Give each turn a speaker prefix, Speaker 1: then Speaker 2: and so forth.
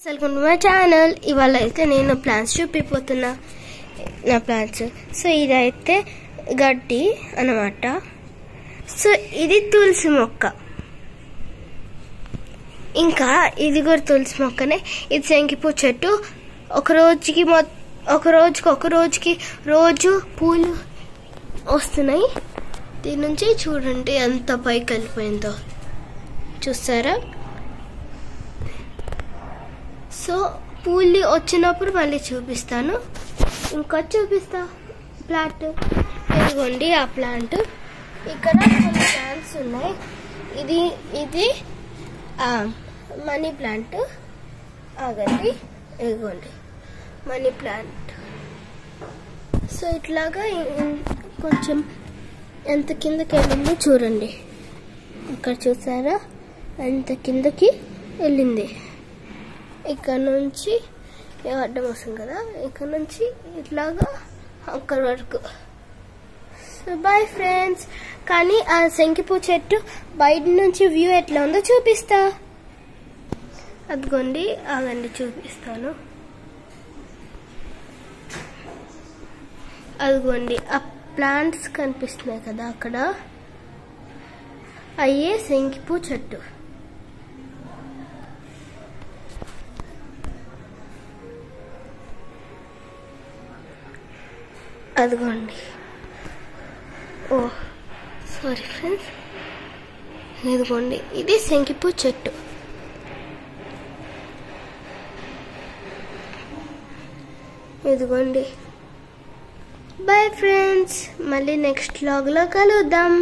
Speaker 1: Welcome to my channel. ఇవాళ అయితే నేను ప్లాంట్స్ చూపిపోతున్నా. నా ప్లాంట్స్ సో ఇదైతే గడ్డి అన్నమాట. సో ఇది తులసి మొక్క, ఇంకా ఇది కూడా తులసి మొక్కనే. ఇది శంకిపూ చెట్టు. ఒక రోజుకి రోజు పూలు వస్తున్నాయి. దీని నుంచి చూడండి ఎంత పైకి వెళ్ళిపోయిందో, చూస్తారా? సో పూలు వచ్చినప్పుడు మళ్ళీ చూపిస్తాను. ఇంకా చూపిస్తా ప్లాంట్. ఇదిగోండి ఆ ప్లాంట్. ఇక్కడ కొన్ని ప్లాంట్స్ ఉన్నాయి. ఇది మనీ ప్లాంట్. ఆగండి, ఇదిగోండి మనీ ప్లాంట్. సో ఇట్లాగా కొంచెం ఎంత కిందకి వెళ్ళింది చూడండి. ఇక్కడ చూసారా ఎంత కిందకి వెళ్ళింది. ఇక్కడ నుంచి అడ్డం వస్తుంది కదా, ఇక్కడ నుంచి ఇట్లాగా అక్కడి వరకు. So bye friends. కానీ ఆ శంకిపూ చెట్టు బయట నుంచి వ్యూ ఎట్లా ఉందో చూపిస్తా. అదిగోండి, ఆగండి చూపిస్తాను. అదిగోండి ఆ ప్లాంట్స్ కనిపిస్తున్నాయి కదా, అక్కడ అయ్యే శంకిపూ చెట్టు. అదిగోండి. ఓ సారీ ఫ్రెండ్స్, ఇదిగోండి ఇది శంకిపూ చెట్టు. ఇదిగోండి. బాయ్ ఫ్రెండ్స్, మళ్ళీ నెక్స్ట్ వ్లాగ్లో కలుద్దాం.